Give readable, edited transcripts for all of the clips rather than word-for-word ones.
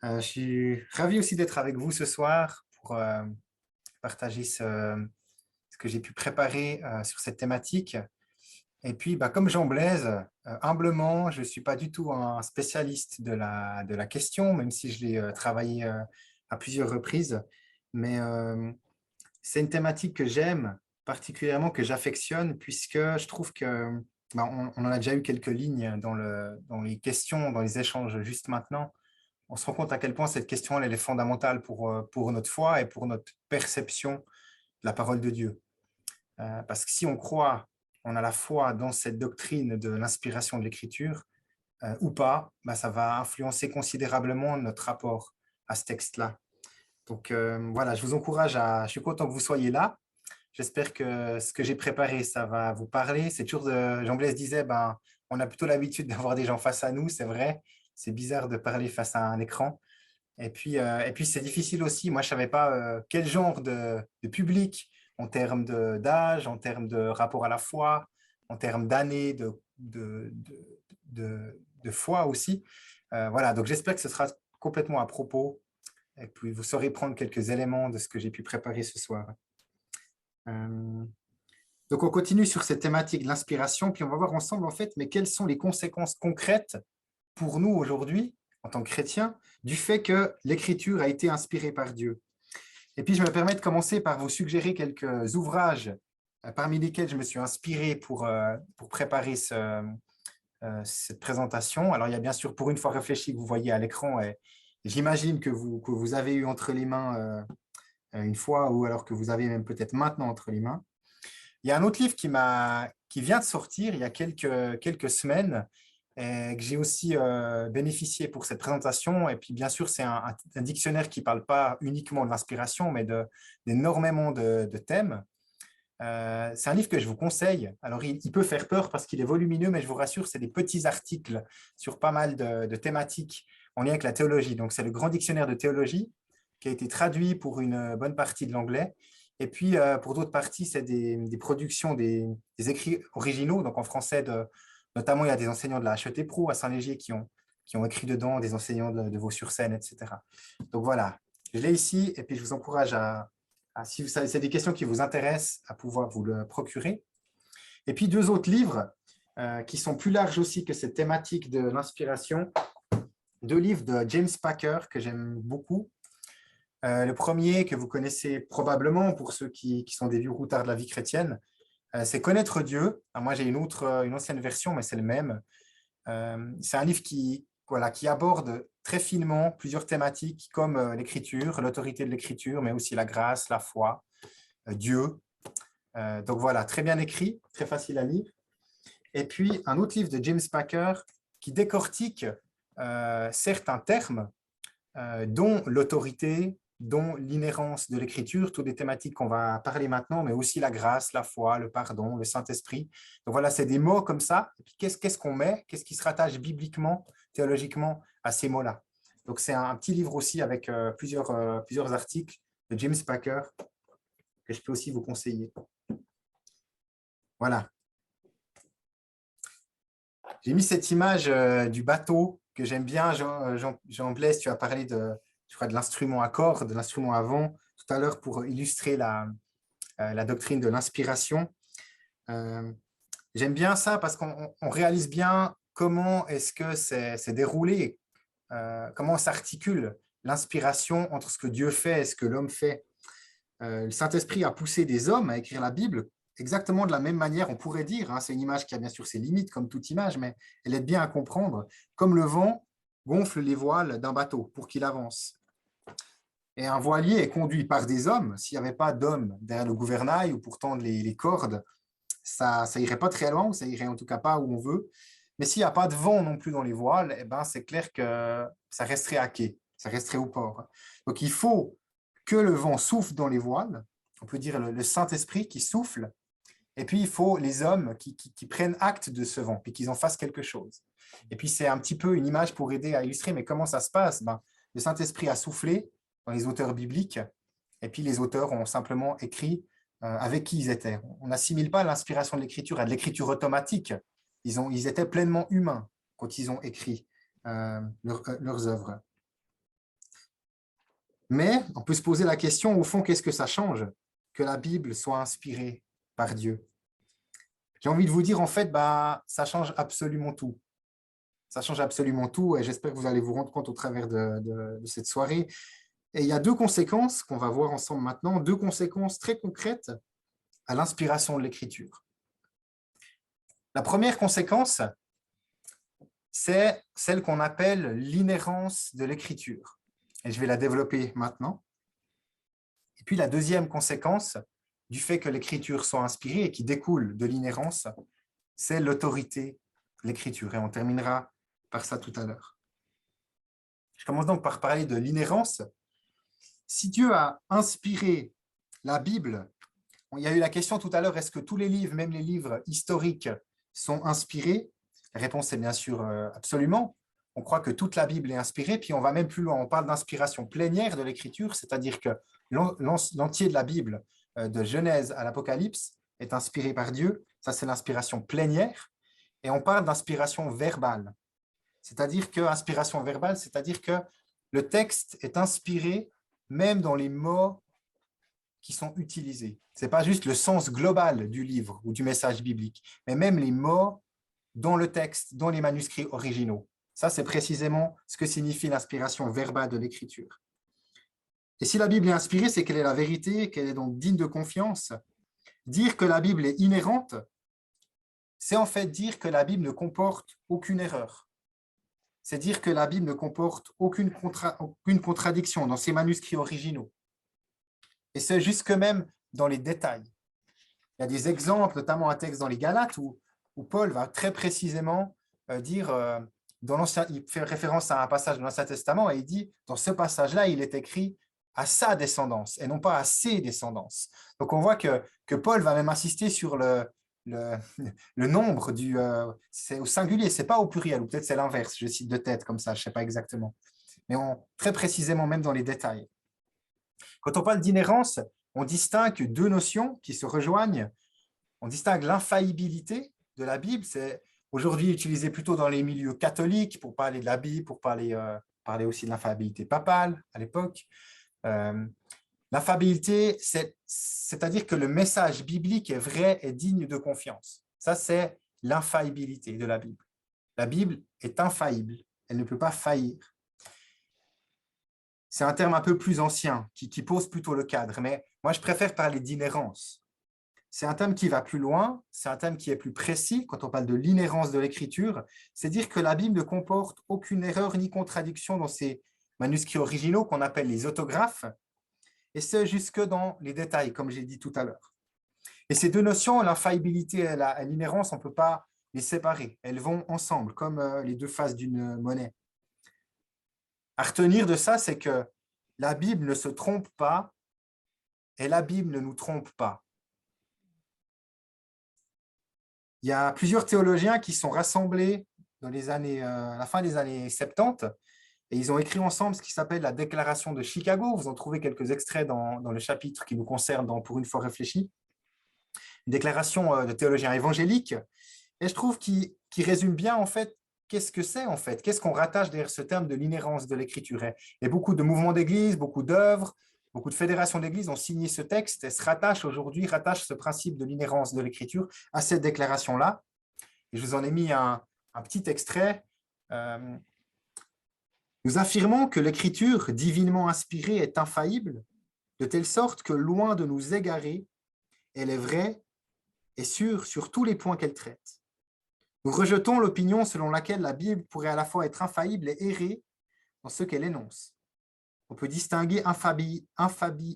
Je suis ravi aussi d'être avec vous ce soir pour partager ce que j'ai pu préparer sur cette thématique. Et puis, comme Jean Blaise, humblement, je ne suis pas du tout un spécialiste de la question, même si je l'ai travaillé à plusieurs reprises. Mais c'est une thématique que j'aime, particulièrement que j'affectionne, puisque je trouve que on en a déjà eu quelques lignes dans les questions, dans les échanges juste maintenant. On se rend compte à quel point cette question elle est fondamentale pour notre foi et pour notre perception de la parole de Dieu. Parce que si on croit, on a la foi dans cette doctrine de l'inspiration de l'Écriture, ou pas, ça va influencer considérablement notre rapport à ce texte-là. Donc voilà, je vous encourage je suis content que vous soyez là. J'espère que ce que j'ai préparé, ça va vous parler. C'est toujours, Jean Blaise disait, on a plutôt l'habitude d'avoir des gens face à nous, c'est vrai. C'est bizarre de parler face à un écran. Et puis c'est difficile aussi. Moi, je ne savais pas quel genre de public, en termes d'âge, en termes de rapport à la foi, en termes d'années de foi aussi. Voilà, donc j'espère que ce sera complètement à propos. Et puis vous saurez prendre quelques éléments de ce que j'ai pu préparer ce soir. Euh, donc on continue sur cette thématique de l'inspiration, puis on va voir ensemble en fait, mais quelles sont les conséquences concrètes pour nous aujourd'hui, en tant que chrétiens, du fait que l'écriture a été inspirée par Dieu. Et puis, je me permets de commencer par vous suggérer quelques ouvrages parmi lesquels je me suis inspiré pour préparer cette présentation. Alors, il y a bien sûr Pour une fois réfléchi que vous voyez à l'écran et j'imagine que vous avez eu entre les mains une fois ou alors que vous avez même peut-être maintenant entre les mains. Il y a un autre livre qui vient de sortir il y a quelques semaines et que j'ai aussi bénéficié pour cette présentation. Et puis, bien sûr, c'est un dictionnaire qui ne parle pas uniquement de l'inspiration, mais d'énormément de thèmes. C'est un livre que je vous conseille. Alors, il peut faire peur parce qu'il est volumineux, mais je vous rassure, c'est des petits articles sur pas mal de thématiques en lien avec la théologie. Donc, c'est le Grand Dictionnaire de théologie qui a été traduit pour une bonne partie de l'anglais. Et puis, pour d'autres parties, c'est des productions, des écrits originaux. Donc, en français, notamment, il y a des enseignants de la HET-Pro à Saint-Légier qui ont écrit dedans, des enseignants de Vaux-sur-Seine, etc. Donc, voilà, je l'ai ici. Et puis, je vous encourage si c'est des questions qui vous intéressent, à pouvoir vous le procurer. Et puis, deux autres livres qui sont plus larges aussi que cette thématique de l'inspiration. Deux livres de James Packer que j'aime beaucoup. Le premier, que vous connaissez probablement pour ceux qui sont des vieux routards de la vie chrétienne, c'est Connaître Dieu. Alors moi, j'ai une ancienne version, mais c'est le même. C'est un livre qui aborde très finement plusieurs thématiques comme l'écriture, l'autorité de l'écriture, mais aussi la grâce, la foi, Dieu. Donc voilà, très bien écrit, très facile à lire. Et puis, un autre livre de James Packer qui décortique certains termes, dont l'autorité, dont l'inhérence de l'écriture, toutes des thématiques qu'on va parler maintenant, mais aussi la grâce, la foi, le pardon, le Saint-Esprit. Donc voilà, c'est des mots comme ça. Et puis qu'est-ce qu'on met? Qu'est-ce qui se rattache bibliquement, théologiquement à ces mots-là? Donc c'est un petit livre aussi avec plusieurs articles de James Packer que je peux aussi vous conseiller. Voilà. J'ai mis cette image du bateau que j'aime bien. Jean Blaise, tu as parlé je crois, de l'instrument à cordes, de l'instrument à vent tout à l'heure pour illustrer la doctrine de l'inspiration. J'aime bien ça parce qu'on réalise bien comment est-ce que c'est déroulé, comment s'articule l'inspiration entre ce que Dieu fait et ce que l'homme fait. Le Saint-Esprit a poussé des hommes à écrire la Bible exactement de la même manière, on pourrait dire. C'est une image qui a bien sûr ses limites, comme toute image, mais elle est bien à comprendre. Comme le vent gonfle les voiles d'un bateau pour qu'il avance. Et un voilier est conduit par des hommes. S'il n'y avait pas d'hommes derrière le gouvernail ou pour tendre les cordes, ça irait pas très loin, ou ça irait en tout cas pas où on veut. Mais s'il n'y a pas de vent non plus dans les voiles, c'est clair que ça resterait à quai, ça resterait au port. Donc il faut que le vent souffle dans les voiles, on peut dire le Saint-Esprit qui souffle, et puis il faut les hommes qui prennent acte de ce vent, puis qu'ils en fassent quelque chose. Et puis c'est un petit peu une image pour aider à illustrer, mais comment ça se passe? Le Saint-Esprit a soufflé dans les auteurs bibliques, et puis les auteurs ont simplement écrit avec qui ils étaient. On n'assimile pas l'inspiration de l'écriture à de l'écriture automatique. Ils étaient pleinement humains quand ils ont écrit leurs œuvres. Mais on peut se poser la question, au fond, qu'est-ce que ça change que la Bible soit inspirée par Dieu? J'ai envie de vous dire, en fait, ça change absolument tout. Ça change absolument tout et j'espère que vous allez vous rendre compte au travers de cette soirée. Et il y a deux conséquences qu'on va voir ensemble maintenant, deux conséquences très concrètes à l'inspiration de l'écriture. La première conséquence, c'est celle qu'on appelle l'inhérence de l'écriture. Et je vais la développer maintenant. Et puis la deuxième conséquence du fait que l'écriture soit inspirée et qui découle de l'inhérence, c'est l'autorité de l'écriture. Et on terminera par ça tout à l'heure. Je commence donc par parler de l'inhérence. Si Dieu a inspiré la Bible, il y a eu la question tout à l'heure, est-ce que tous les livres, même les livres historiques, sont inspirés? La réponse est bien sûr absolument. On croit que toute la Bible est inspirée, puis on va même plus loin. On parle d'inspiration plénière de l'écriture, c'est-à-dire que l'entier de la Bible, de Genèse à l'Apocalypse, est inspiré par Dieu. Ça, c'est l'inspiration plénière. Et on parle d'inspiration verbale. C'est-à-dire que inspiration verbale, c'est-à-dire que le texte est inspiré même dans les mots qui sont utilisés. Ce n'est pas juste le sens global du livre ou du message biblique, mais même les mots dans le texte, dans les manuscrits originaux. Ça, c'est précisément ce que signifie l'inspiration verbale de l'écriture. Et si la Bible est inspirée, c'est qu'elle est la vérité, qu'elle est donc digne de confiance. Dire que la Bible est inhérente, c'est en fait dire que la Bible ne comporte aucune erreur. C'est dire que la Bible ne comporte aucune contradiction dans ses manuscrits originaux. Et c'est jusque même dans les détails. Il y a des exemples, notamment un texte dans les Galates, où Paul va très précisément dire, il fait référence à un passage de l'Ancien Testament, et il dit, dans ce passage-là, il est écrit à sa descendance, et non pas à ses descendances. Donc on voit que Paul va même insister sur le nombre c'est au singulier, c'est pas au pluriel, ou peut-être c'est l'inverse, je cite de tête comme ça, je ne sais pas exactement. Mais très précisément, même dans les détails. Quand on parle d'inhérence, on distingue deux notions qui se rejoignent. On distingue l'infaillibilité de la Bible, c'est aujourd'hui utilisé plutôt dans les milieux catholiques pour parler de la Bible, pour parler aussi de l'infaillibilité papale à l'époque. L'infaillibilité, c'est-à-dire que le message biblique est vrai et digne de confiance. Ça, c'est l'infaillibilité de la Bible. La Bible est infaillible, elle ne peut pas faillir. C'est un terme un peu plus ancien, qui pose plutôt le cadre, mais moi, je préfère parler d'inhérence. C'est un terme qui va plus loin, c'est un terme qui est plus précis quand on parle de l'inhérence de l'écriture, c'est dire que la Bible ne comporte aucune erreur ni contradiction dans ses manuscrits originaux qu'on appelle les autographes, et ce jusque dans les détails, comme j'ai dit tout à l'heure. Et ces deux notions, l'infaillibilité et l'inhérence, on ne peut pas les séparer, elles vont ensemble, comme les deux faces d'une monnaie. À retenir de ça, c'est que la Bible ne se trompe pas et la Bible ne nous trompe pas. Il y a plusieurs théologiens qui sont rassemblés dans à la fin des années 70 et ils ont écrit ensemble ce qui s'appelle la Déclaration de Chicago. Vous en trouvez quelques extraits dans le chapitre qui nous concerne dans Pour une fois réfléchi. Une déclaration de théologiens évangéliques. Et je trouve qu'il résume bien en fait qu'est-ce que c'est en fait, qu'est-ce qu'on rattache derrière ce terme de l'inhérence de l'écriture. Et beaucoup de mouvements d'église, beaucoup d'œuvres, beaucoup de fédérations d'église ont signé ce texte et se rattachent ce principe de l'inhérence de l'écriture à cette déclaration-là. Et je vous en ai mis un petit extrait. Nous affirmons que l'écriture divinement inspirée est infaillible, de telle sorte que, loin de nous égarer, elle est vraie et sûre sur tous les points qu'elle traite. Nous rejetons l'opinion selon laquelle la Bible pourrait à la fois être infaillible et errer dans ce qu'elle énonce. On peut distinguer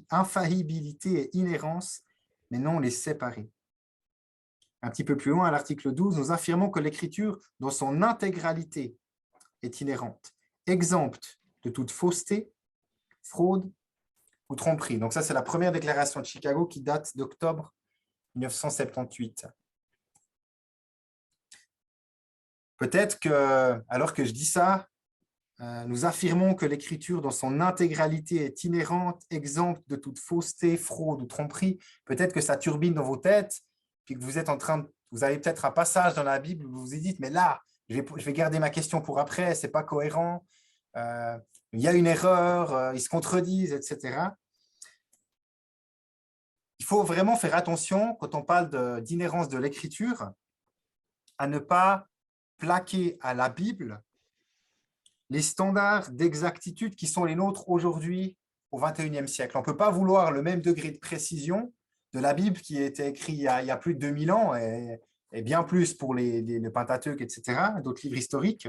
infaillibilité et inhérence, mais non les séparer. Un petit peu plus loin, à l'article 12, nous affirmons que l'écriture, dans son intégralité, est inhérente, exempte de toute fausseté, fraude ou tromperie. Donc ça, c'est la première déclaration de Chicago qui date d'octobre 1978. Peut-être que, alors que je dis ça, nous affirmons que l'écriture dans son intégralité est inhérente, exempte de toute fausseté, fraude ou tromperie. Peut-être que ça turbine dans vos têtes, puis que vous avez peut-être un passage dans la Bible où vous vous dites, mais là, je vais garder ma question pour après, c'est pas cohérent. il y a une erreur, ils se contredisent, etc. Il faut vraiment faire attention, quand on parle d'inhérence de l'écriture, à ne pas plaquer à la Bible les standards d'exactitude qui sont les nôtres aujourd'hui au XXIe siècle. On ne peut pas vouloir le même degré de précision de la Bible qui a été écrite il y a plus de 2000 ans et bien plus pour le Pentateuque, etc., d'autres livres historiques.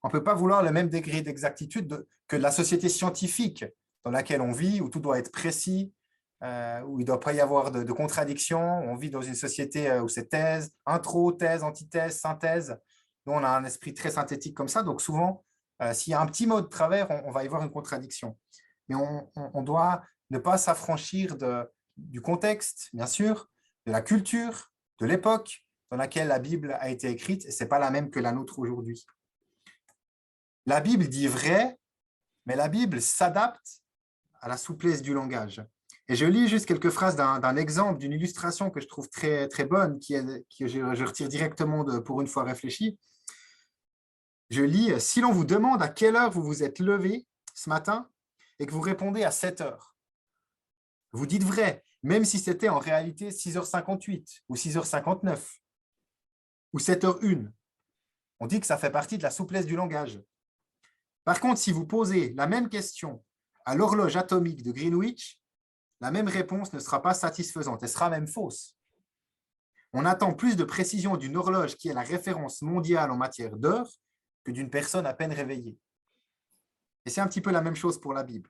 On ne peut pas vouloir le même degré d'exactitude que la société scientifique dans laquelle on vit, où tout doit être précis, où il ne doit pas y avoir de contradictions. On vit dans une société où c'est thèse, intro, thèse, antithèse, synthèse. Nous, on a un esprit très synthétique comme ça. Donc souvent, s'il y a un petit mot de travers, on va y voir une contradiction. Mais on doit ne pas s'affranchir du contexte, bien sûr, de la culture, de l'époque dans laquelle la Bible a été écrite. Et ce n'est pas la même que la nôtre aujourd'hui. La Bible dit vrai, mais la Bible s'adapte à la souplesse du langage. Et je lis juste quelques phrases d'un exemple, d'une illustration que je trouve très, très bonne, que je retire directement pour une fois réfléchi. Je lis « Si l'on vous demande à quelle heure vous vous êtes levé ce matin et que vous répondez à 7 heures, vous dites vrai, même si c'était en réalité 6h58 ou 6h59 ou 7h01. On dit que ça fait partie de la souplesse du langage. Par contre, si vous posez la même question à l'horloge atomique de Greenwich, la même réponse ne sera pas satisfaisante, elle sera même fausse. On attend plus de précision d'une horloge qui est la référence mondiale en matière d'heures que d'une personne à peine réveillée. Et c'est un petit peu la même chose pour la Bible.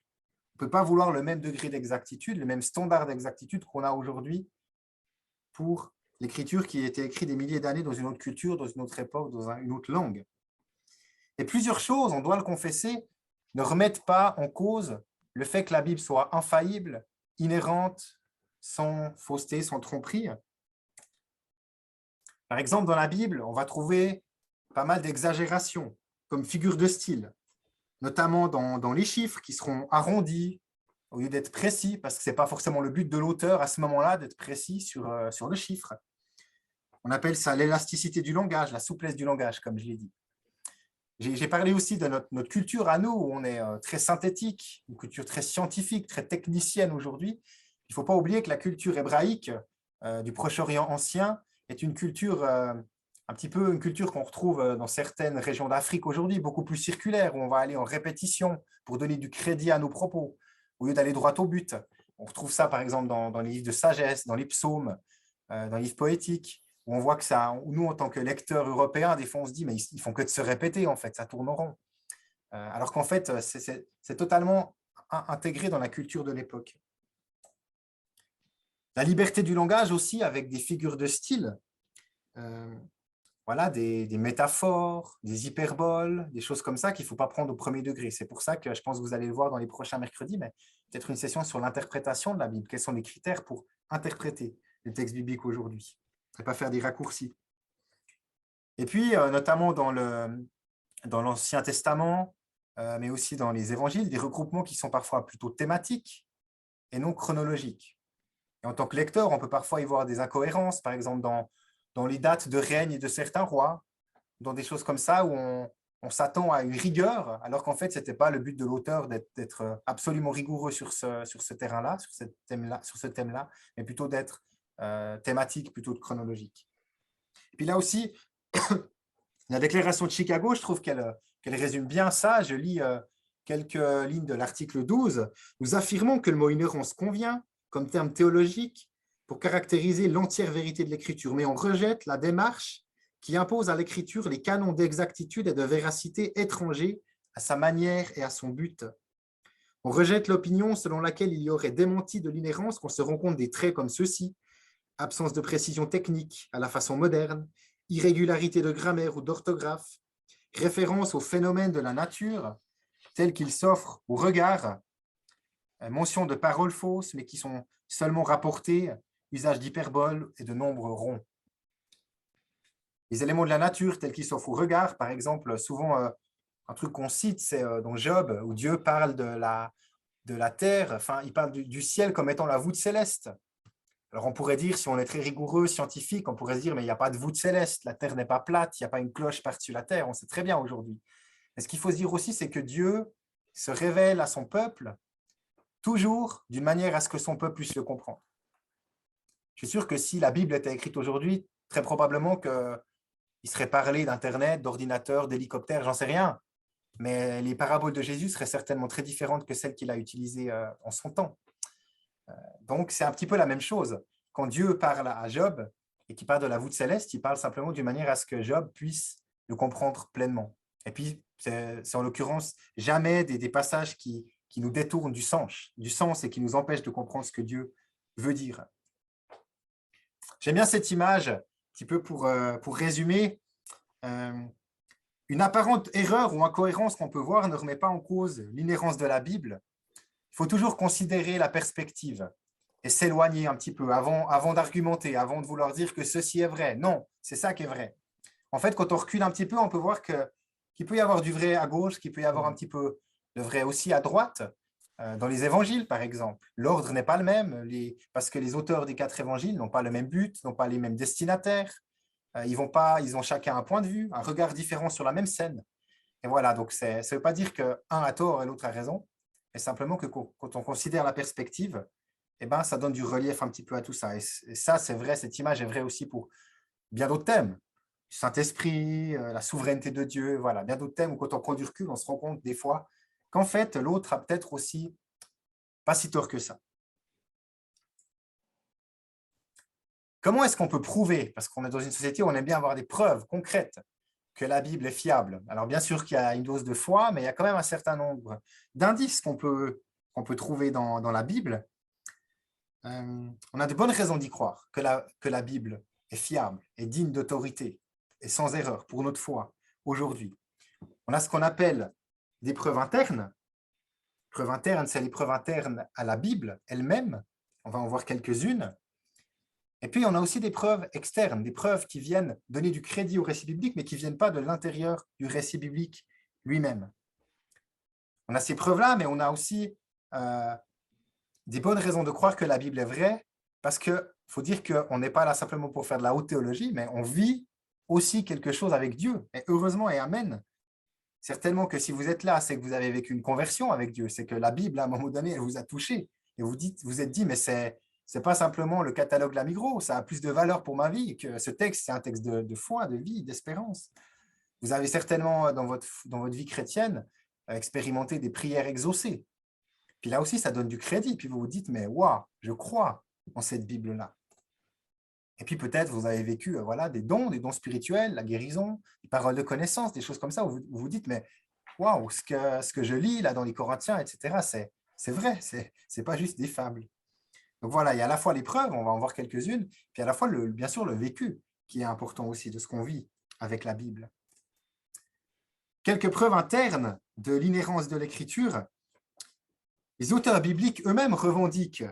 On ne peut pas vouloir le même degré d'exactitude, le même standard d'exactitude qu'on a aujourd'hui pour l'écriture qui a été écrite des milliers d'années dans une autre culture, dans une autre époque, dans une autre langue. Et plusieurs choses, on doit le confesser, ne remettent pas en cause le fait que la Bible soit infaillible, inhérente, sans fausseté, sans tromperie. Par exemple, dans la Bible, on va trouver pas mal d'exagérations comme figure de style, notamment dans les chiffres qui seront arrondis au lieu d'être précis, parce que ce n'est pas forcément le but de l'auteur à ce moment-là d'être précis sur le chiffre. On appelle ça l'élasticité du langage, la souplesse du langage, comme je l'ai dit. J'ai parlé aussi de notre culture à nous, où on est très synthétique, une culture très scientifique, très technicienne aujourd'hui. Il ne faut pas oublier que la culture hébraïque du Proche-Orient ancien est une culture, un petit peu une culture qu'on retrouve dans certaines régions d'Afrique aujourd'hui, beaucoup plus circulaire, où on va aller en répétition pour donner du crédit à nos propos, au lieu d'aller droit au but. On retrouve ça, par exemple, dans les livres de sagesse, dans les psaumes, dans les livres poétiques, où on voit que ça, nous, en tant que lecteurs européens, des fois, on se dit, mais ils font que de se répéter, en fait, ça tourne en rond. Alors qu'en fait, c'est totalement intégré dans la culture de l'époque. La liberté du langage aussi, avec des figures de style, voilà, des métaphores, des hyperboles, des choses comme ça qu'il ne faut pas prendre au premier degré. C'est pour ça que je pense que vous allez le voir dans les prochains mercredis, mais peut-être une session sur l'interprétation de la Bible. Quels sont les critères pour interpréter le texte biblique aujourd'hui? Et pas faire des raccourcis. Et puis, notamment dans l'Ancien Testament, mais aussi dans les évangiles, des regroupements qui sont parfois plutôt thématiques et non chronologiques. Et en tant que lecteur, on peut parfois y voir des incohérences, par exemple dans les dates de règne de certains rois, dans des choses comme ça où on s'attend à une rigueur, alors qu'en fait, ce n'était pas le but de l'auteur d'être absolument rigoureux sur ce terrain-là, sur ce thème-là, mais plutôt d'être thématique plutôt que chronologique. Et puis là aussi, la déclaration de Chicago, je trouve qu'elle résume bien ça. Je lis quelques lignes de l'article 12. Nous affirmons que le mot inhérence convient comme terme théologique pour caractériser l'entière vérité de l'écriture, mais on rejette la démarche qui impose à l'écriture les canons d'exactitude et de véracité étrangers à sa manière et à son but. On rejette l'opinion selon laquelle il y aurait démenti de l'inhérence qu'on se rend compte des traits comme ceux-ci: absence de précision technique à la façon moderne, irrégularité de grammaire ou d'orthographe, référence aux phénomènes de la nature tels qu'ils s'offrent au regard, mention de paroles fausses mais qui sont seulement rapportées, usage d'hyperbole et de nombres ronds. Les éléments de la nature tels qu'ils s'offrent au regard, par exemple, souvent un truc qu'on cite, c'est dans Job, où Dieu parle de la terre, enfin, il parle du ciel comme étant la voûte céleste. Alors, on pourrait dire, si on est très rigoureux, scientifique, on pourrait se dire, mais il n'y a pas de voûte céleste, la Terre n'est pas plate, il n'y a pas une cloche par-dessus la Terre, on sait très bien aujourd'hui. Mais ce qu'il faut se dire aussi, c'est que Dieu se révèle à son peuple toujours d'une manière à ce que son peuple puisse le comprendre. Je suis sûr que si la Bible était écrite aujourd'hui, très probablement qu'il serait parlé d'Internet, d'ordinateur, d'hélicoptère, j'en sais rien. Mais les paraboles de Jésus seraient certainement très différentes que celles qu'il a utilisées en son temps. Donc, c'est un petit peu la même chose. Quand Dieu parle à Job et qu'il parle de la voûte céleste, il parle simplement d'une manière à ce que Job puisse le comprendre pleinement. Et puis, c'est en l'occurrence jamais des passages qui nous détournent du sens et qui nous empêchent de comprendre ce que Dieu veut dire. J'aime bien cette image, un petit peu pour résumer. Une apparente erreur ou incohérence qu'on peut voir ne remet pas en cause l'inhérence de la Bible. Il faut toujours considérer la perspective et s'éloigner un petit peu avant d'argumenter, avant de vouloir dire que ceci est vrai. Non, c'est ça qui est vrai. En fait, quand on recule un petit peu, on peut voir qu'il peut y avoir du vrai à gauche, qu'il peut y avoir un petit peu de vrai aussi à droite. Dans les évangiles, par exemple, l'ordre n'est pas le même, parce que les auteurs des 4 évangiles n'ont pas le même but, n'ont pas les mêmes destinataires. Ils ont chacun un point de vue, un regard différent sur la même scène. Et voilà, donc ça ne veut pas dire qu'un a tort et l'autre a raison, mais simplement que quand on considère la perspective, eh ben, ça donne du relief un petit peu à tout ça. Et ça, c'est vrai, cette image est vraie aussi pour bien d'autres thèmes. Le Saint-Esprit, la souveraineté de Dieu, voilà, bien d'autres thèmes où quand on prend du recul, on se rend compte des fois qu'en fait, l'autre a peut-être aussi pas si tort que ça. Comment est-ce qu'on peut prouver, parce qu'on est dans une société où on aime bien avoir des preuves concrètes que la Bible est fiable? Alors bien sûr qu'il y a une dose de foi, mais il y a quand même un certain nombre d'indices qu'on peut trouver dans la Bible. On a de bonnes raisons d'y croire, que la Bible est fiable, est digne d'autorité et sans erreur pour notre foi aujourd'hui. On a ce qu'on appelle des preuves internes. Preuves internes, c'est les preuves internes à la Bible elle-même. On va en voir quelques-unes. Et puis, on a aussi des preuves externes, des preuves qui viennent donner du crédit au récit biblique, mais qui ne viennent pas de l'intérieur du récit biblique lui-même. On a ces preuves-là, mais on a aussi des bonnes raisons de croire que la Bible est vraie, parce qu'il faut dire qu'on n'est pas là simplement pour faire de la haute théologie, mais on vit aussi quelque chose avec Dieu. Et heureusement et amen. Certainement que si vous êtes là, c'est que vous avez vécu une conversion avec Dieu, c'est que la Bible, à un moment donné, elle vous a touché. Et vous êtes dit, mais c'est pas simplement le catalogue La Migros, ça a plus de valeur pour ma vie que ce texte, c'est un texte de foi, de vie, d'espérance. Vous avez certainement, dans votre vie chrétienne, expérimenté des prières exaucées. Puis là aussi, ça donne du crédit. Puis vous vous dites, mais waouh, je crois en cette Bible-là. Et puis peut-être vous avez vécu voilà, des dons spirituels, la guérison, des paroles de connaissance, des choses comme ça, où vous vous dites, mais waouh, ce que je lis là dans les Corinthiens, etc., c'est vrai, c'est pas juste des fables. Donc voilà, il y a à la fois les preuves, on va en voir quelques-unes, puis à la fois, bien sûr, le vécu qui est important aussi de ce qu'on vit avec la Bible. Quelques preuves internes de l'inhérence de l'Écriture. Les auteurs bibliques eux-mêmes revendiquent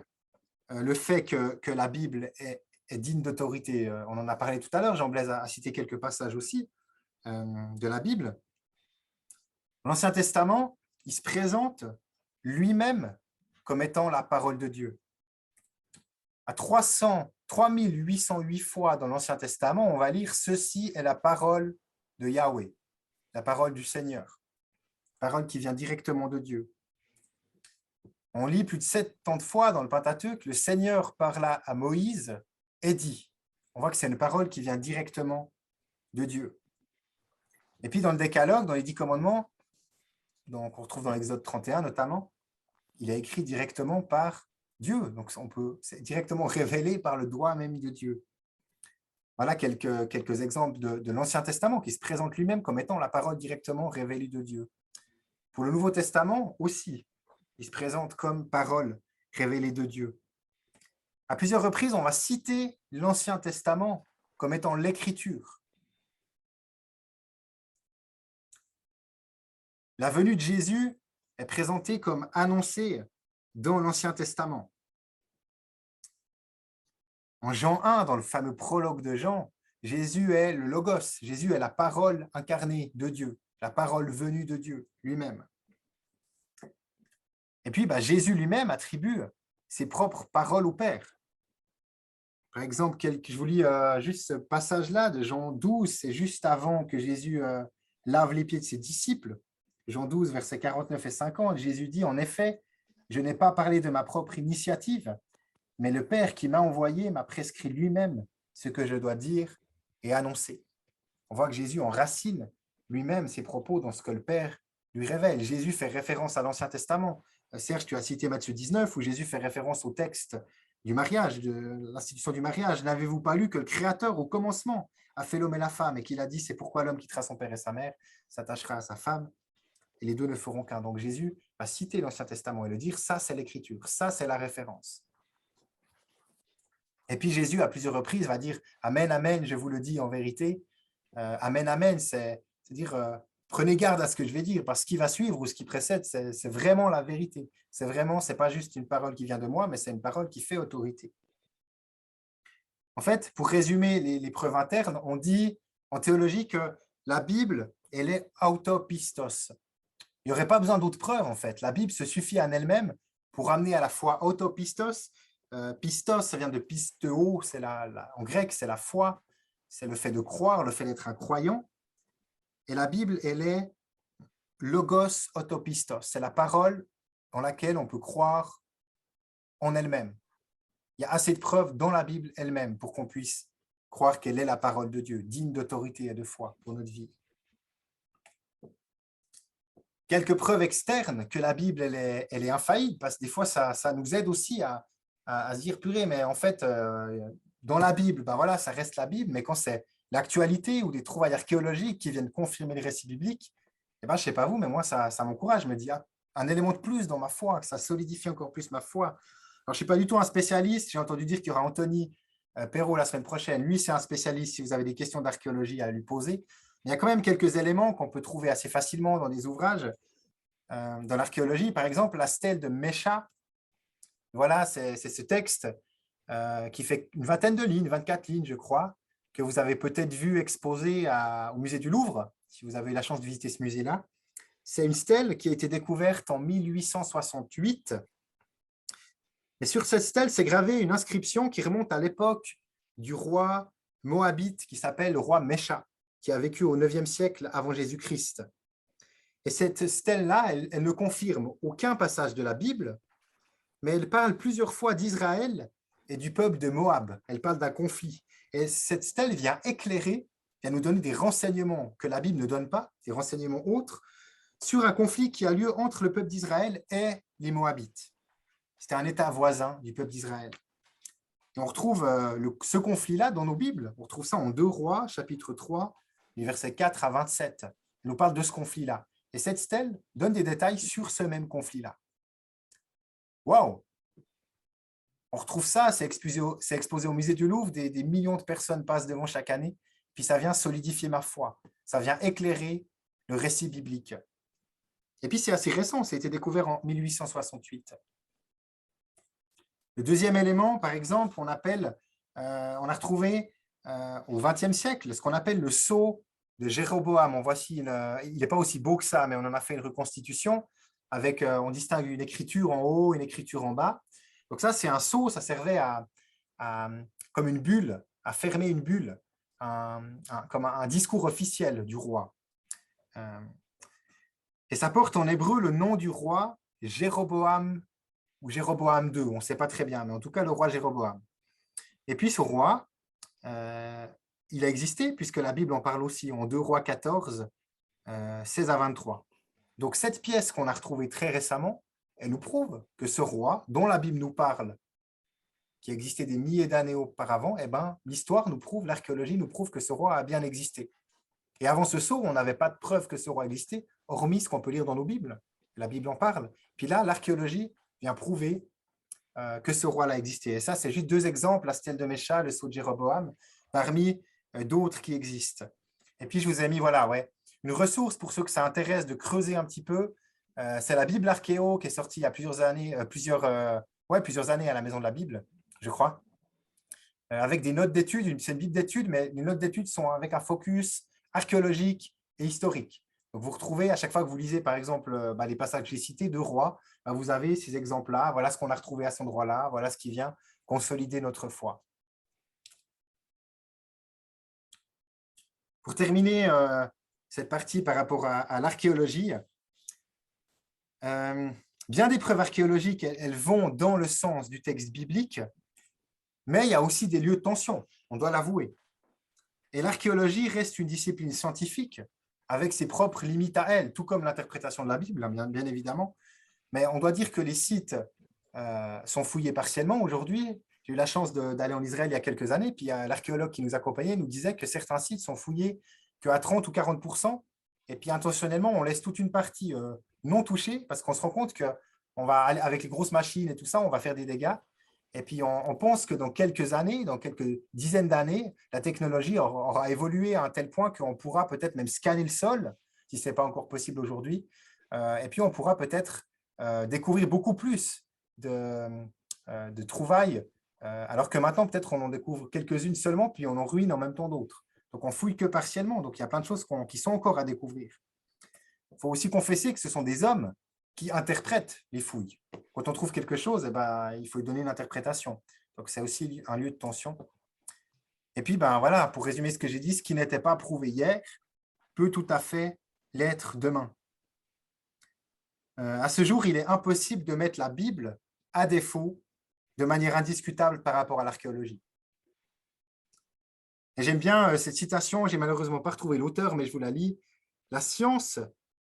le fait que la Bible est digne d'autorité. On en a parlé tout à l'heure, Jean-Blaise a cité quelques passages aussi de la Bible. L'Ancien Testament, il se présente lui-même comme étant la parole de Dieu. À 3808 fois dans l'Ancien Testament, on va lire « Ceci est la parole de Yahweh », la parole du Seigneur, parole qui vient directement de Dieu. On lit plus de 70 fois dans le Pentateuque « Le Seigneur parla à Moïse et dit ». On voit que c'est une parole qui vient directement de Dieu. Et puis dans le Décalogue, dans les 10 commandements, donc on retrouve dans l'Exode 31 notamment, il est écrit directement par Dieu. Donc c'est directement révélé par le doigt même de Dieu. Voilà quelques exemples de l'Ancien Testament qui se présente lui-même comme étant la parole directement révélée de Dieu. Pour le Nouveau Testament aussi, il se présente comme parole révélée de Dieu. À plusieurs reprises, on va citer l'Ancien Testament comme étant l'Écriture. La venue de Jésus est présentée comme annoncée dans l'Ancien Testament. En Jean 1, dans le fameux prologue de Jean, Jésus est le Logos, Jésus est la parole incarnée de Dieu, la parole venue de Dieu lui-même. Et puis, Jésus lui-même attribue ses propres paroles au Père. Par exemple, je vous lis juste ce passage-là de Jean 12, c'est juste avant que Jésus lave les pieds de ses disciples. Jean 12, versets 49 et 50, Jésus dit, en effet, je n'ai pas parlé de ma propre initiative, mais le Père qui m'a envoyé m'a prescrit lui-même ce que je dois dire et annoncer. On voit que Jésus enracine lui-même ses propos dans ce que le Père lui révèle. Jésus fait référence à l'Ancien Testament. Serge, tu as cité Matthieu 19, où Jésus fait référence au texte du mariage, de l'institution du mariage. N'avez-vous pas lu que le Créateur, au commencement, a fait l'homme et la femme et qu'il a dit, c'est pourquoi l'homme quittera son père et sa mère, s'attachera à sa femme, et les deux ne feront qu'un. Donc Jésus va citer l'Ancien Testament et le dire, ça c'est l'écriture, ça c'est la référence. Et puis Jésus, à plusieurs reprises, va dire, Amen, Amen, je vous le dis en vérité. Amen, Amen, c'est-à-dire, prenez garde à ce que je vais dire, parce que ce qui va suivre ou ce qui précède, c'est vraiment la vérité. C'est pas juste une parole qui vient de moi, mais c'est une parole qui fait autorité. En fait, pour résumer les preuves internes, on dit en théologie que la Bible, elle est autopistos. Il n'y aurait pas besoin d'autres preuves, en fait. La Bible se suffit en elle-même pour amener à la foi autopistos. Pistos, ça vient de pisteo, en grec, c'est la foi, c'est le fait de croire, le fait d'être un croyant. Et la Bible, elle est logos autopistos. C'est la parole dans laquelle on peut croire en elle-même. Il y a assez de preuves dans la Bible elle-même pour qu'on puisse croire qu'elle est la parole de Dieu, digne d'autorité et de foi pour notre vie. Quelques preuves externes que la Bible, elle est infaillible, parce que des fois, ça nous aide aussi à se dire, purée, mais en fait, dans la Bible, ben voilà, ça reste la Bible, mais quand c'est l'actualité ou des trouvailles archéologiques qui viennent confirmer les récits bibliques, eh ben, je ne sais pas vous, mais moi, ça m'encourage. Je me dis, ah, un élément de plus dans ma foi, que ça solidifie encore plus ma foi. Alors, je ne suis pas du tout un spécialiste. J'ai entendu dire qu'il y aura Anthony Perrault la semaine prochaine. Lui, c'est un spécialiste. Si vous avez des questions d'archéologie à lui poser, il y a quand même quelques éléments qu'on peut trouver assez facilement dans des ouvrages. Dans l'archéologie, par exemple, la stèle de Mesha, voilà, c'est ce texte qui fait une vingtaine de lignes, 24 lignes, je crois, que vous avez peut-être vu exposé au musée du Louvre, si vous avez eu la chance de visiter ce musée-là. C'est une stèle qui a été découverte en 1868. Et sur cette stèle, c'est gravé une inscription qui remonte à l'époque du roi moabite qui s'appelle le roi Mesha, qui a vécu au 9e siècle avant Jésus-Christ. Et cette stèle-là, elle ne confirme aucun passage de la Bible, mais elle parle plusieurs fois d'Israël et du peuple de Moab. Elle parle d'un conflit. Et cette stèle vient éclairer, vient nous donner des renseignements que la Bible ne donne pas, des renseignements autres, sur un conflit qui a lieu entre le peuple d'Israël et les Moabites. C'était un État voisin du peuple d'Israël. Et on retrouve ce conflit-là dans nos Bibles. On retrouve ça en 2 Rois, chapitre 3, les versets 4 à 27. Il nous parle de ce conflit-là. Et cette stèle donne des détails sur ce même conflit-là. Waouh! On retrouve ça, c'est exposé au musée du Louvre, des millions de personnes passent devant chaque année, puis ça vient solidifier ma foi, ça vient éclairer le récit biblique. Et puis c'est assez récent, ça a été découvert en 1868. Le deuxième élément, par exemple, on a retrouvé au XXe siècle ce qu'on appelle le sceau de Jéroboam. Il n'est pas aussi beau que ça, mais on en a fait une reconstitution avec, on distingue une écriture en haut, une écriture en bas. Donc ça, c'est un sceau, ça servait comme une bulle, à fermer une bulle, comme un discours officiel du roi. Et ça porte en hébreu le nom du roi, Jéroboam ou Jéroboam II, on ne sait pas très bien, mais en tout cas le roi Jéroboam. Et puis ce roi, il a existé, puisque la Bible en parle aussi en 2 Rois 14, 16 à 23. Donc cette pièce qu'on a retrouvée très récemment, elle nous prouve que ce roi, dont la Bible nous parle, qui existait des milliers d'années auparavant, eh ben, l'histoire nous prouve, l'archéologie nous prouve que ce roi a bien existé. Et avant ce sceau, on n'avait pas de preuve que ce roi existait, hormis ce qu'on peut lire dans nos Bibles. La Bible en parle. Puis là, l'archéologie vient prouver que ce roi-là existait. Et ça, c'est juste 2 exemples, la stèle de Mesha, le sceau de Jéroboam, parmi d'autres qui existent. Et puis, je vous ai mis, voilà, une ressource pour ceux que ça intéresse de creuser un petit peu. C'est la Bible Archéo qui est sortie il y a plusieurs années, plusieurs années à la Maison de la Bible, je crois, avec des notes d'études. C'est une Bible d'études, mais les notes d'études sont avec un focus archéologique et historique. Donc, vous retrouvez, à chaque fois que vous lisez, par exemple, les passages que j'ai cités de rois, vous avez ces exemples-là. Voilà ce qu'on a retrouvé à cet endroit-là. Voilà ce qui vient consolider notre foi. Pour terminer cette partie par rapport à l'archéologie, Bien des preuves archéologiques, elles vont dans le sens du texte biblique, mais il y a aussi des lieux de tension, on doit l'avouer. Et l'archéologie reste une discipline scientifique avec ses propres limites à elle, tout comme l'interprétation de la Bible, bien évidemment. Mais on doit dire que les sites sont fouillés partiellement aujourd'hui. J'ai eu la chance d'aller en Israël il y a quelques années, puis l'archéologue qui nous accompagnait nous disait que certains sites sont fouillés qu'à 30 ou 40%, et puis intentionnellement, on laisse toute une partie non touchée, parce qu'on se rend compte qu'on va, avec les grosses machines et tout ça, on va faire des dégâts. Et puis, on pense que dans quelques années, dans quelques dizaines d'années, la technologie aura évolué à un tel point qu'on pourra peut-être même scanner le sol, si ce n'est pas encore possible aujourd'hui. Et puis, on pourra peut-être découvrir beaucoup plus de trouvailles, alors que maintenant, peut-être, on en découvre quelques-unes seulement, puis on en ruine en même temps d'autres. Donc, on fouille que partiellement. Donc, il y a plein de choses qui sont encore à découvrir. Il faut aussi confesser que ce sont des hommes qui interprètent les fouilles. Quand on trouve quelque chose, eh ben, il faut lui donner une interprétation. Donc, c'est aussi un lieu de tension. Et puis, ben, voilà, pour résumer ce que j'ai dit, ce qui n'était pas prouvé hier peut tout à fait l'être demain. À ce jour, il est impossible de mettre la Bible à défaut de manière indiscutable par rapport à l'archéologie. Et j'aime bien cette citation, j'ai malheureusement pas retrouvé l'auteur, mais je vous la lis. La science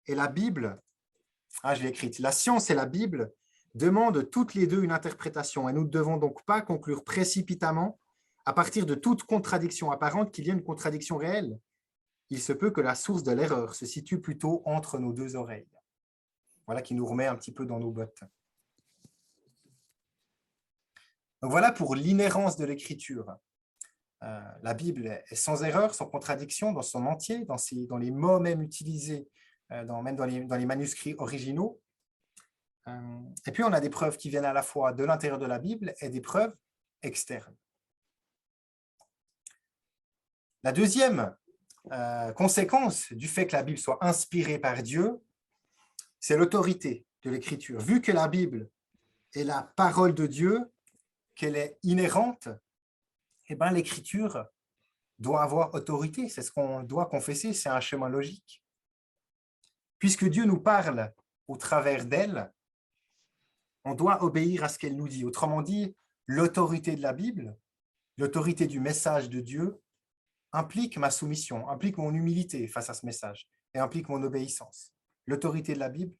et la Bible, je l'ai écrite, la science et la Bible demandent toutes les deux une interprétation et nous ne devons donc pas conclure précipitamment à partir de toute contradiction apparente qu'il y ait une contradiction réelle. Il se peut que la source de l'erreur se situe plutôt entre nos deux oreilles. Voilà qui nous remet un petit peu dans nos bottes. Donc voilà pour l'inhérence de l'écriture. La Bible est sans erreur, sans contradiction dans son entier, dans les mots même utilisés, même dans les manuscrits originaux. Et puis on a des preuves qui viennent à la fois de l'intérieur de la Bible et des preuves externes. La deuxième conséquence du fait que la Bible soit inspirée par Dieu, c'est l'autorité de l'écriture. Vu que la Bible est la parole de Dieu, qu'elle est inhérente, eh ben, l'écriture doit avoir autorité. C'est ce qu'on doit confesser, c'est un chemin logique. Puisque Dieu nous parle au travers d'elle, on doit obéir à ce qu'elle nous dit. Autrement dit, l'autorité de la Bible, l'autorité du message de Dieu, implique ma soumission, implique mon humilité face à ce message et implique mon obéissance. L'autorité de la Bible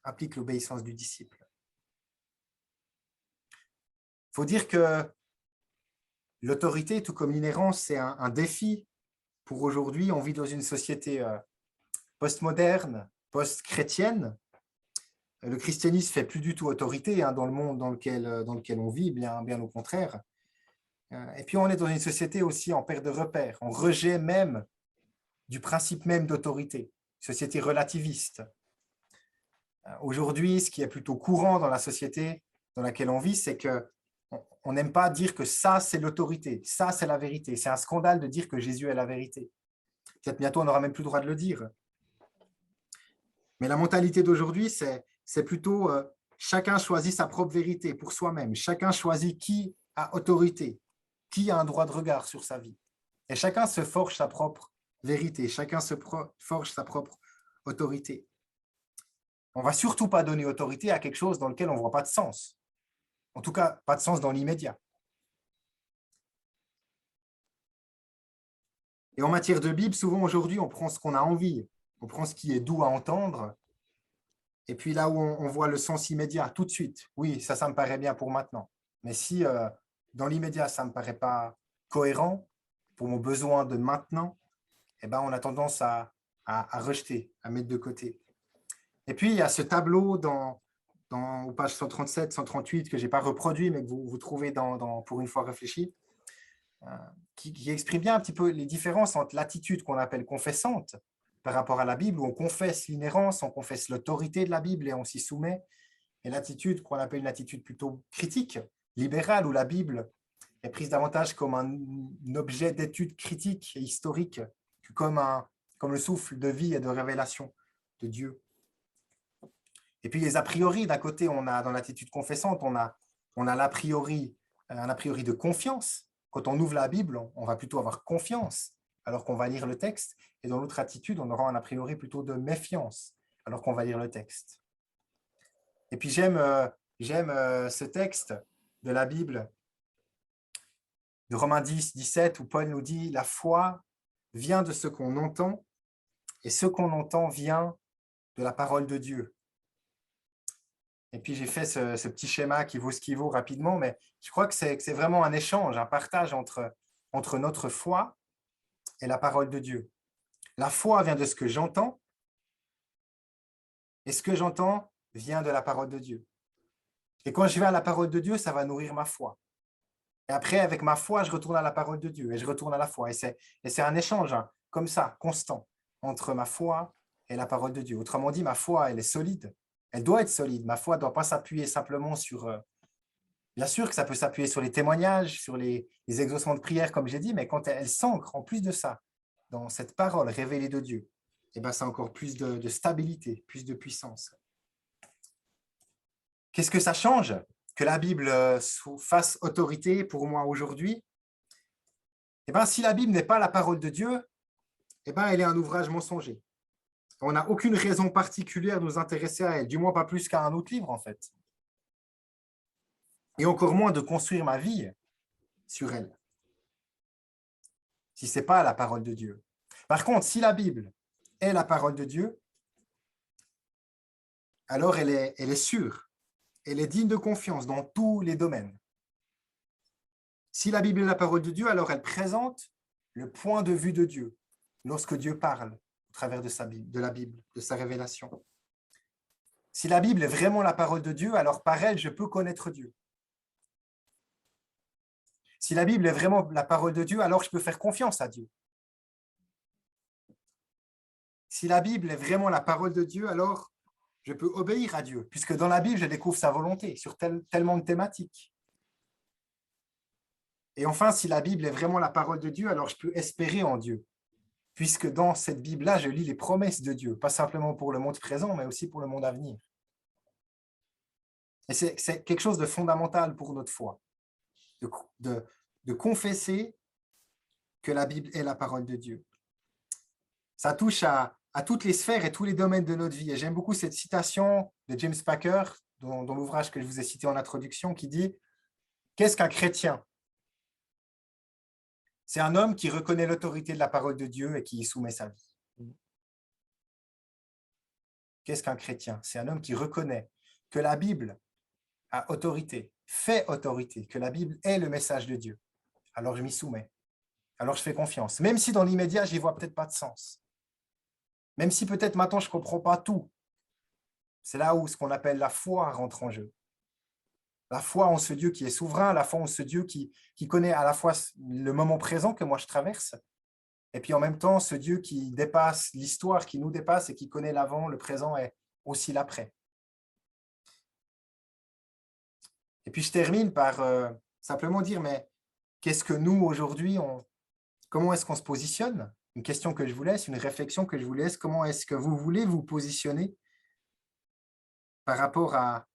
implique l'obéissance du disciple. Il faut dire que l'autorité, tout comme l'inhérence, c'est un défi pour aujourd'hui. On vit dans une société postmoderne, post-chrétienne. Le christianisme ne fait plus du tout autorité dans le monde dans lequel on vit, bien au contraire. Et puis, on est dans une société aussi en perte de repères, en rejet même du principe même d'autorité, société relativiste. Aujourd'hui, ce qui est plutôt courant dans la société dans laquelle on vit, c'est qu'on n'aime pas dire que ça, c'est l'autorité, ça, c'est la vérité. C'est un scandale de dire que Jésus est la vérité. Peut-être bientôt, on n'aura même plus le droit de le dire. Mais la mentalité d'aujourd'hui, c'est plutôt chacun choisit sa propre vérité pour soi-même. Chacun choisit qui a autorité, qui a un droit de regard sur sa vie. Et chacun se forge sa propre vérité, chacun se forge sa propre autorité. On ne va surtout pas donner autorité à quelque chose dans lequel on ne voit pas de sens. En tout cas, pas de sens dans l'immédiat. Et en matière de Bible, souvent aujourd'hui, on prend ce qu'on a envie, on prend ce qui est doux à entendre, et puis là où on voit le sens immédiat, tout de suite, oui, ça me paraît bien pour maintenant. Mais si dans l'immédiat, ça ne me paraît pas cohérent pour mon besoin de maintenant, eh ben, on a tendance à rejeter, à mettre de côté. Et puis, il y a ce tableau aux pages 137, 138 que je n'ai pas reproduit, mais que vous trouvez pour une fois réfléchi, qui exprime bien un petit peu les différences entre l'attitude qu'on appelle confessante par rapport à la Bible, où on confesse l'inhérence, on confesse l'autorité de la Bible et on s'y soumet, et l'attitude qu'on appelle une attitude plutôt critique, libérale, où la Bible est prise davantage comme un objet d'étude critique et historique que comme le souffle de vie et de révélation de Dieu. Et puis les a priori, d'un côté, on a dans l'attitude confessante, on a un a priori de confiance. Quand on ouvre la Bible, on va plutôt avoir confiance alors qu'on va lire le texte. Et dans l'autre attitude, on aura un a priori plutôt de méfiance alors qu'on va lire le texte. Et puis j'aime ce texte de la Bible, de Romains 10, 17, où Paul nous dit « La foi vient de ce qu'on entend, et ce qu'on entend vient de la parole de Dieu. » Et puis j'ai fait ce petit schéma qui vaut ce qui vaut rapidement, mais je crois que c'est vraiment un échange, un partage entre notre foi et la parole de Dieu. La foi vient de ce que j'entends, et ce que j'entends vient de la parole de Dieu. Et quand je vais à la parole de Dieu, ça va nourrir ma foi. Et après, avec ma foi, je retourne à la parole de Dieu et je retourne à la foi. Et c'est un échange, hein, comme ça, constant, entre ma foi et la parole de Dieu. Autrement dit, ma foi, elle est solide. Elle doit être solide. Ma foi ne doit pas s'appuyer simplement sur... bien sûr que ça peut s'appuyer sur les témoignages, sur les exaucements de prière, comme j'ai dit, mais quand elle s'ancre, en plus de ça, dans cette parole révélée de Dieu, eh ben, c'est encore plus de stabilité, plus de puissance. Qu'est-ce que ça change que la Bible fasse autorité pour moi aujourd'hui? Eh ben, si la Bible n'est pas la parole de Dieu, eh ben, elle est un ouvrage mensonger. On n'a aucune raison particulière de nous intéresser à elle, du moins pas plus qu'à un autre livre, en fait. Et encore moins de construire ma vie sur elle, si ce n'est pas la parole de Dieu. Par contre, si la Bible est la parole de Dieu, alors elle est sûre, elle est digne de confiance dans tous les domaines. Si la Bible est la parole de Dieu, alors elle présente le point de vue de Dieu lorsque Dieu parle au travers de la Bible, de sa révélation. Si la Bible est vraiment la parole de Dieu, alors par elle, je peux connaître Dieu. Si la Bible est vraiment la parole de Dieu, alors je peux faire confiance à Dieu. Si la Bible est vraiment la parole de Dieu, alors je peux obéir à Dieu, puisque dans la Bible, je découvre sa volonté sur tellement de thématiques. Et enfin, si la Bible est vraiment la parole de Dieu, alors je peux espérer en Dieu, puisque dans cette Bible-là, je lis les promesses de Dieu, pas simplement pour le monde présent, mais aussi pour le monde à venir. Et c'est quelque chose de fondamental pour notre foi, de confesser que la Bible est la parole de Dieu. Ça touche à toutes les sphères et tous les domaines de notre vie. Et j'aime beaucoup cette citation de James Packer, dans l'ouvrage que je vous ai cité en introduction, qui dit « Qu'est-ce qu'un chrétien ? C'est un homme qui reconnaît l'autorité de la parole de Dieu et qui y soumet sa vie. » Qu'est-ce qu'un chrétien? C'est un homme qui reconnaît que la Bible a autorité, fait autorité, que la Bible est le message de Dieu. Alors je m'y soumets. Alors je fais confiance. Même si dans l'immédiat, je n'y vois peut-être pas de sens. Même si peut-être maintenant, je ne comprends pas tout. C'est là où ce qu'on appelle la foi rentre en jeu. La foi en ce Dieu qui est souverain, la foi en ce Dieu qui connaît à la fois le moment présent que moi je traverse, et puis en même temps ce Dieu qui dépasse l'histoire, qui nous dépasse et qui connaît l'avant, le présent et aussi l'après. Et puis je termine par simplement dire, mais qu'est-ce que nous aujourd'hui, comment est-ce qu'on se positionne? Une question que je vous laisse, une réflexion que je vous laisse, comment est-ce que vous voulez vous positionner par rapport à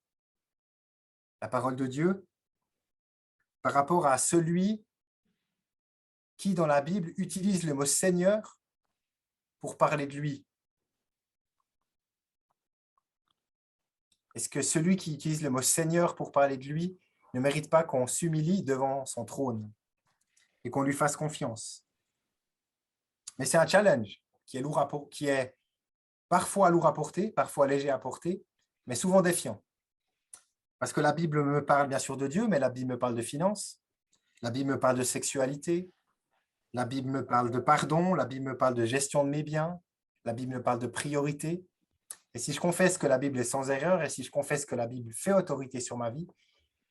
la parole de Dieu, par rapport à celui qui, dans la Bible, utilise le mot Seigneur pour parler de lui. Est-ce que celui qui utilise le mot Seigneur pour parler de lui ne mérite pas qu'on s'humilie devant son trône et qu'on lui fasse confiance? Mais c'est un challenge qui est parfois lourd à porter, parfois léger à porter, mais souvent défiant. Parce que la Bible me parle bien sûr de Dieu, mais la Bible me parle de finances, la Bible me parle de sexualité, la Bible me parle de pardon, la Bible me parle de gestion de mes biens, la Bible me parle de priorité. Et si je confesse que la Bible est sans erreur, et si je confesse que la Bible fait autorité sur ma vie,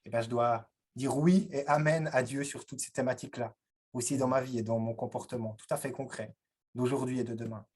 eh bien, je dois dire oui et amen à Dieu sur toutes ces thématiques-là, aussi dans ma vie et dans mon comportement, tout à fait concret, d'aujourd'hui et de demain.